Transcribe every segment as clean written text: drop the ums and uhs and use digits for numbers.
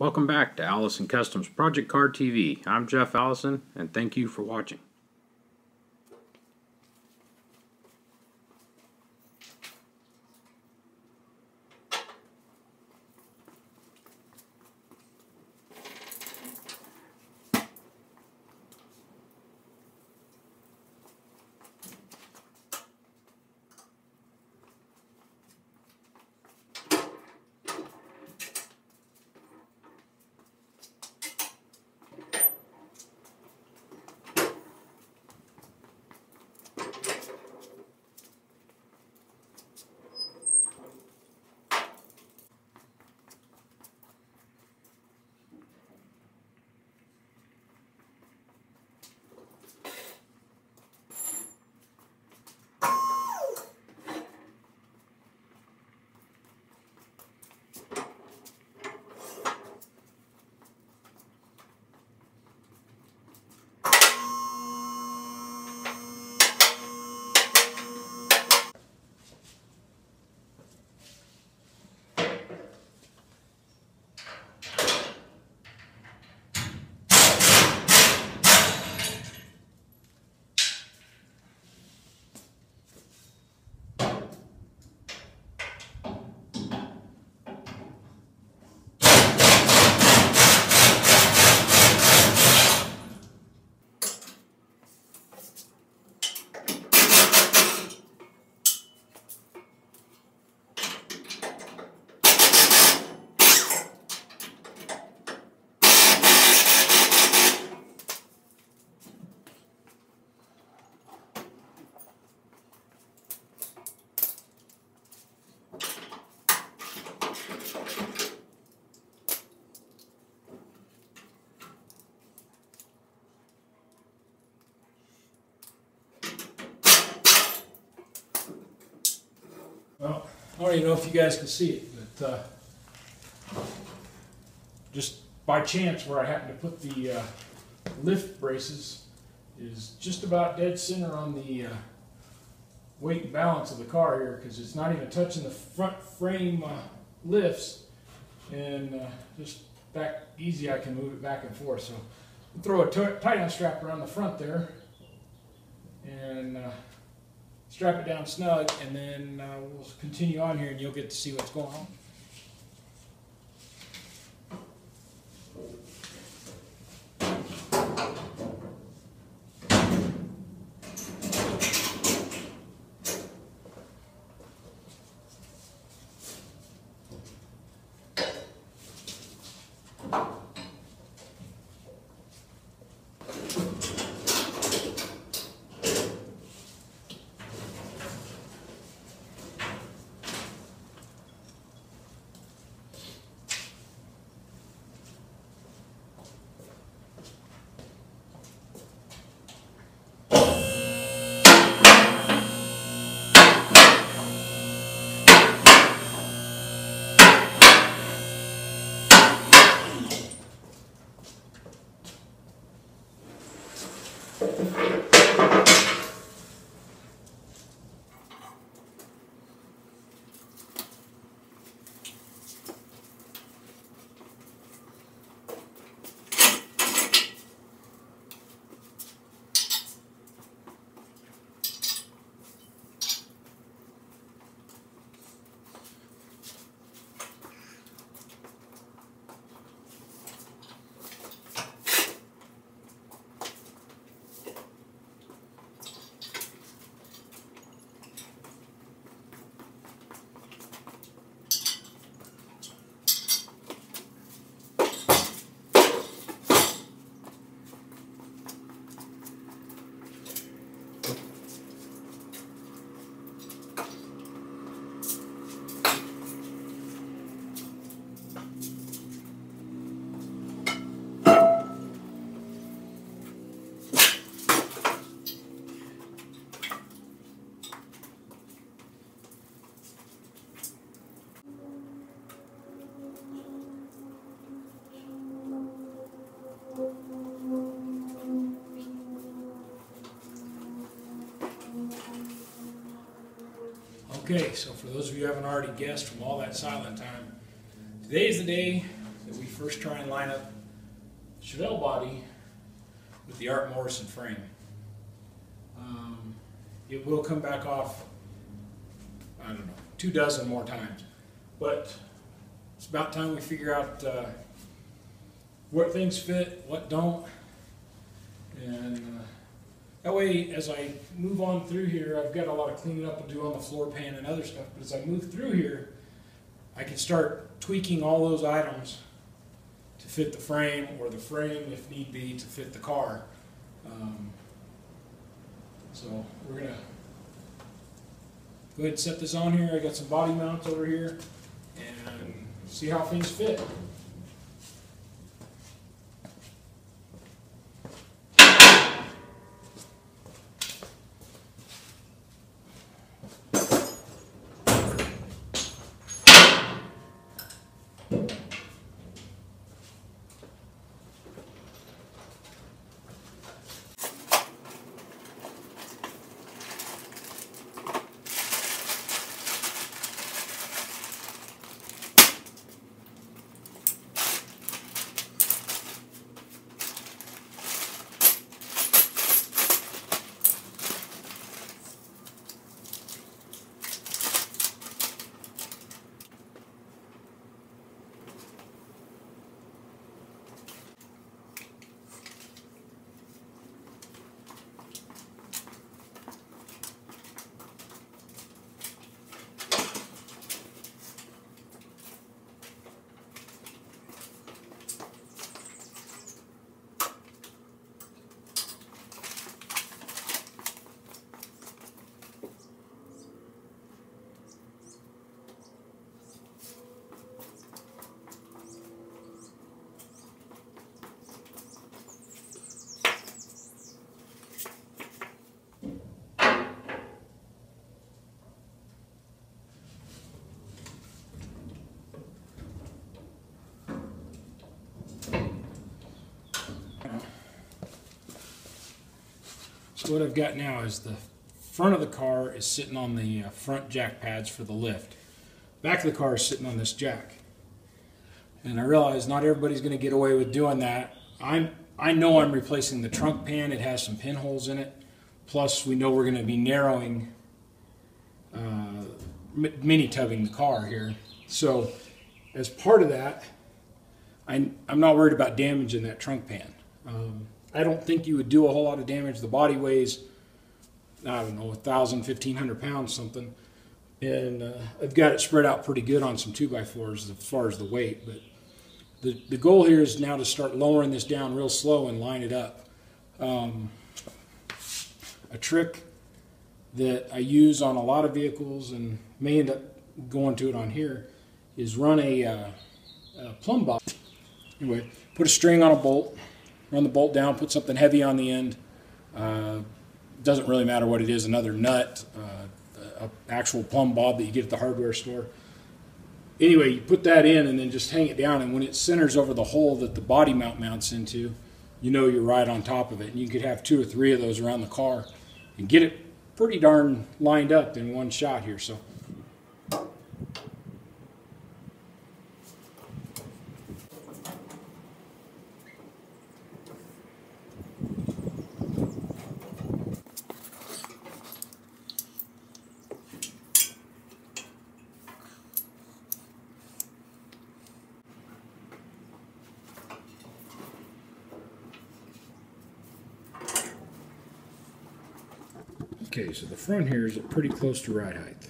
Welcome back to Allison Customs Project Car TV. I'm Jeff Allison, and thank you for watching. Well, I don't even know if you guys can see it, but just by chance where I happen to put the lift braces is just about dead center on the weight and balance of the car here, because it's not even touching the front frame lifts, and just back easy I can move it back and forth. So I'll throw a tie-down strap around the front there and strap it down snug, and then we'll continue on here and you'll get to see what's going on. Okay, so for those of you who haven't already guessed from all that silent time, today is the day that we first try and line up the Chevelle Body with the Art Morrison Frame. It will come back off, I don't know, 2 dozen more times. But it's about time we figure out what things fit, what don't. And that way, as I move on through here, I've got a lot of cleaning up to do on the floor pan and other stuff. But as I move through here, I can start tweaking all those items to fit the frame, or the frame, if need be, to fit the car. So we're going to go ahead and set this on here. I got some body mounts over here and see how things fit. So what I've got now is the front of the car is sitting on the front jack pads for the lift. Back of the car is sitting on this jack. And I realize not everybody's going to get away with doing that. I know I'm replacing the trunk pan. It has some pinholes in it. Plus we know we're going to be narrowing, mini tubbing the car here. So as part of that, I'm not worried about damaging that trunk pan. I don't think you would do a whole lot of damage. The body weighs, I don't know, 1,000, 1,500 pounds something. And I've got it spread out pretty good on some 2x4s as far as the weight. But the goal here is now to start lowering this down real slow and line it up. A trick that I use on a lot of vehicles and may end up going to it on here is run a plumb bob. Anyway, put a string on a bolt. Run the bolt down, put something heavy on the end. Doesn't really matter what it is, another nut, an actual plumb bob that you get at the hardware store. Anyway, you put that in and then just hang it down, and when it centers over the hole that the body mount mounts into, you know you're right on top of it. And you could have 2 or 3 of those around the car and get it pretty darn lined up in one shot here. So. Okay, so the front here is pretty close to ride height.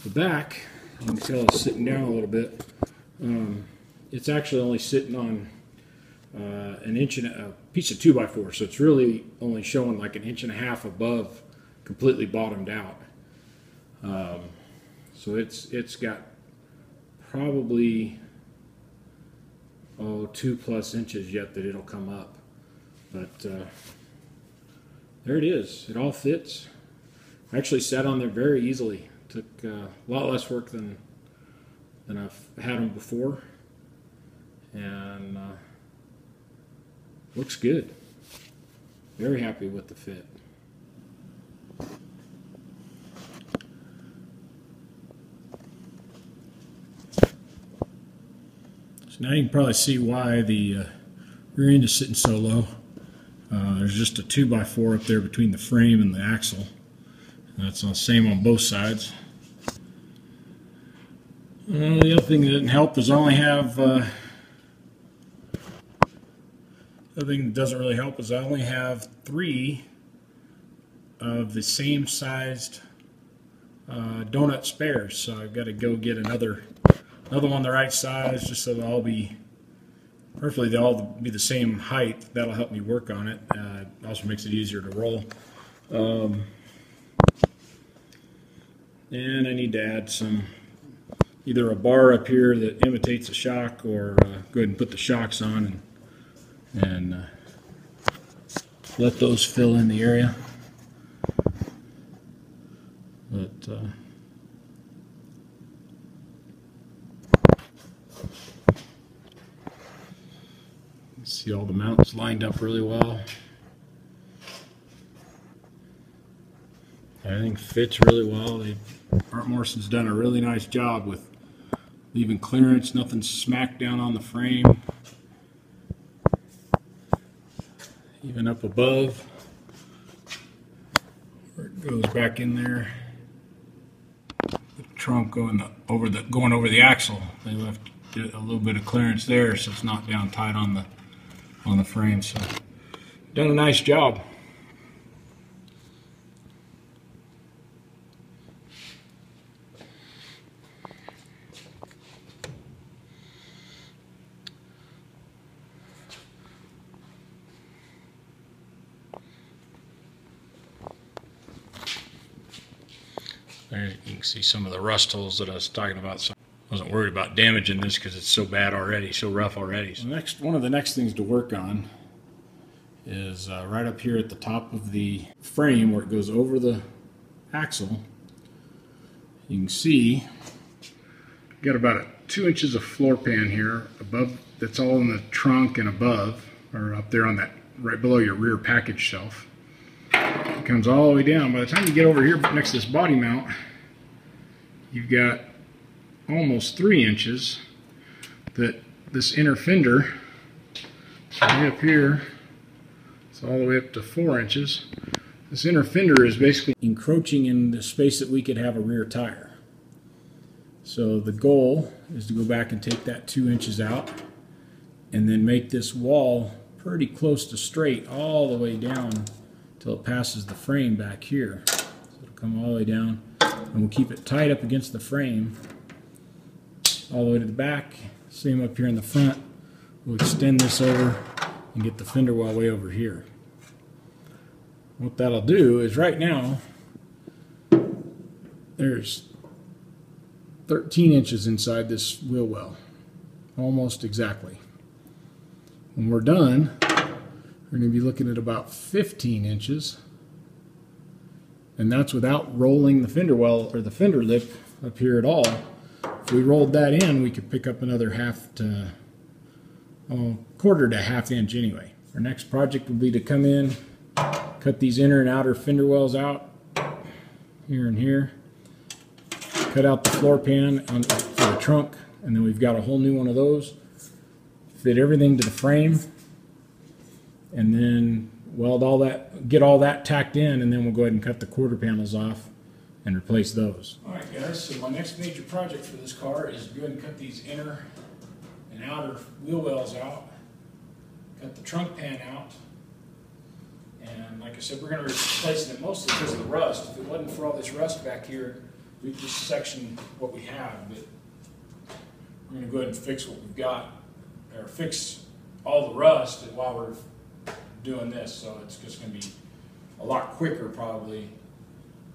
The back, you can tell it's sitting down a little bit. It's actually only sitting on an inch and a piece of 2x4, so it's really only showing like 1.5 inches above, completely bottomed out. So it's got probably 2+ inches yet that it'll come up, but there it is. It all fits. I actually sat on there very easily. Took a lot less work than I've had them before, and looks good. Very happy with the fit. So now you can probably see why the rear end is sitting so low. There's just a 2x4 up there between the frame and the axle. And that's the same on both sides. The other thing that didn't help is I only have the other thing that doesn't really help is I only have 3 of the same sized donut spares, so I've got to go get another one the right size, just so they'll all be the same height. That'll help me work on it. It also makes it easier to roll. And I need to add either a bar up here that imitates a shock, or go ahead and put the shocks on and let those fill in the area. But see all the mounts lined up really well. Everything fits really well. Art Morrison's done a really nice job with leaving clearance, nothing smacked down on the frame. Even up above, where it goes back in there. The trunk going over the axle. They left a little bit of clearance there, so it's not down tight on the frame. So, done a nice job. There you can see some of the rust holes that I was talking about. So I wasn't worried about damaging this because it's so bad already, so rough already. So one of the next things to work on is right up here at the top of the frame where it goes over the axle. You can see I've got about 2 inches of floor pan here above. That's all in the trunk and above, or up there on that right below your rear package shelf. It comes all the way down. By the time you get over here next to this body mount, you've got almost 3 inches that this inner fender way up here, it's all the way up to 4 inches. This inner fender is basically encroaching in the space that we could have a rear tire. So the goal is to go back and take that 2 inches out and then make this wall pretty close to straight all the way down till it passes the frame back here. So it'll come all the way down, and we'll keep it tight up against the frame all the way to the back. Same up here in the front. We'll extend this over and get the fender well way over here. What that'll do is right now there's 13 inches inside this wheel well, almost exactly. When we're done, we're going to be looking at about 15 inches, and that's without rolling the fender well or the fender lip up here at all. If we rolled that in, we could pick up another quarter to half inch anyway. Our next project will be to come in, cut these inner and outer fender wells out here and here, cut out the floor pan for the trunk, and then we've got a whole new one of those. Fit everything to the frame, and then weld all that, get all that tacked in, and then we'll go ahead and cut the quarter panels off and replace those. Alright guys, so my next major project for this car is to go ahead and cut these inner and outer wheel wells out, cut the trunk pan out, and like I said, we're going to be replacing it mostly because of the rust. If it wasn't for all this rust back here, we'd just section what we have, but we're going to go ahead and fix what we've got, or fix all the rust while we're doing this, so it's just going to be a lot quicker probably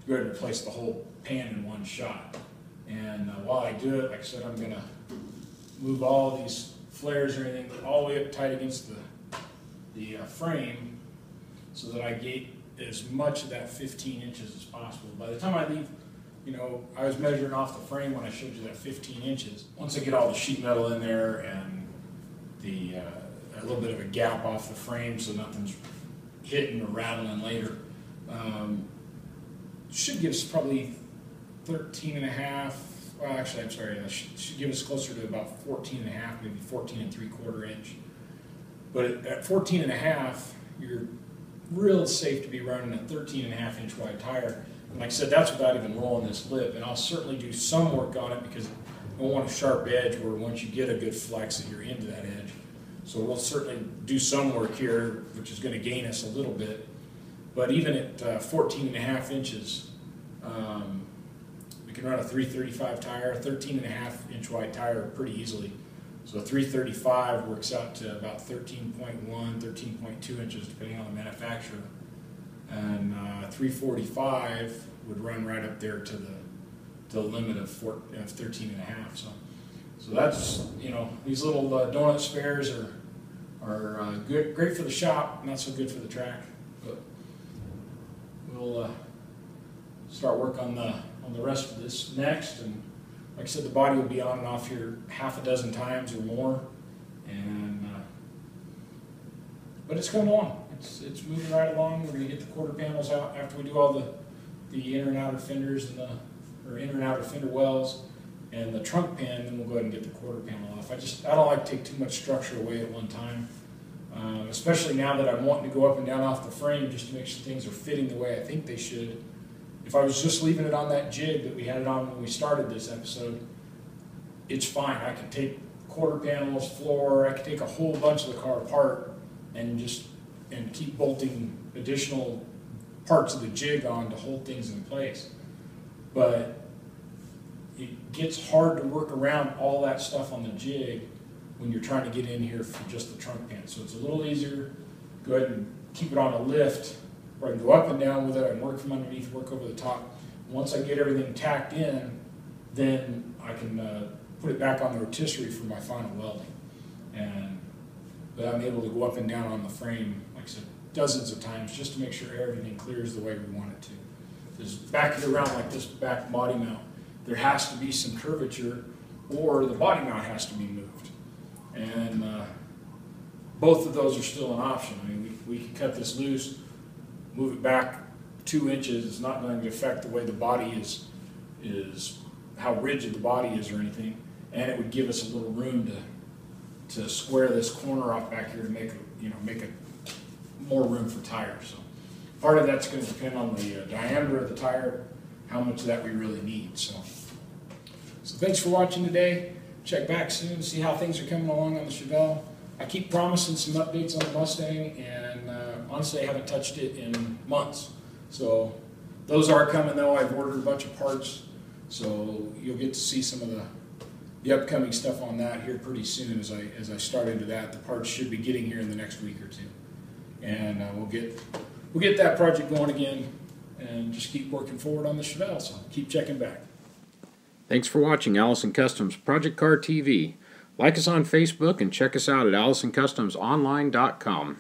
to go ahead and replace the whole pan in one shot. And while I do it, like I said, I'm going to move all these flares or anything all the way up tight against the frame so that I get as much of that 15 inches as possible. By the time I leave, you know, I was measuring off the frame when I showed you that 15 inches. Once I get all the sheet metal in there and a little bit of a gap off the frame so nothing's hitting or rattling later, should give us probably 13 and a half well, actually, I'm sorry, should give us closer to about 14 and a half, maybe 14 and 3/4 inch. But at 14 and a half, you're real safe to be running a 13 and a half inch wide tire. And like I said, that's without even rolling this lip. And I'll certainly do some work on it because I want a sharp edge where once you get a good flex that you're into that edge. So we'll certainly do some work here, which is going to gain us a little bit. But even at 14 and a half inches, we can run a 335 tire, a 13 and a half inch wide tire pretty easily. So 335 works out to about 13.1, 13.2 inches depending on the manufacturer. And 345 would run right up there to the limit of 13 and a half. So that's, you know, these little donut spares are good, great for the shop, not so good for the track. But we'll start work on the rest of this next. And like I said, the body will be on and off here half a dozen times or more, and but it's coming along. It's moving right along. We're going to get the quarter panels out after we do all the inner and outer fenders and or inner and outer fender wells and the trunk pan. Then we'll go ahead and get the quarter panel off. I don't like to take too much structure away at one time, especially now that I'm wanting to go up and down off the frame just to make sure things are fitting the way I think they should. If I was just leaving it on that jig that we had it on when we started this episode, it's fine. I can take quarter panels, floor, I can take a whole bunch of the car apart and keep bolting additional parts of the jig on to hold things in place. But it gets hard to work around all that stuff on the jig when you're trying to get in here for just the trunk pan. So it's a little easier. Go ahead and keep it on a lift, where I can go up and down with it and work from underneath, work over the top. Once I get everything tacked in, then I can put it back on the rotisserie for my final welding. But I'm able to go up and down on the frame, like I said, dozens of times just to make sure everything clears the way we want it to. Because backing it around like this back body mount, there has to be some curvature or the body mount has to be moved. And both of those are still an option. I mean, we can cut this loose, move it back 2 inches. It's not going to affect the way the body is how rigid the body is or anything, and it would give us a little room to square this corner off back here to make it more room for tires. So part of that's going to depend on the diameter of the tire, how much of that we really need. So thanks for watching today. Check back soon to see how things are coming along on the Chevelle. I keep promising some updates on the Mustang, and honestly I haven't touched it in months. So those are coming though. I've ordered a bunch of parts, so you'll get to see some of the upcoming stuff on that here pretty soon as I start into that. The parts should be getting here in the next week or two, and we'll get that project going again and just keep working forward on the Chevelle. So keep checking back. Thanks for watching Allison Customs Project Car TV. Like us on Facebook and check us out at AllisonCustomsOnline.com.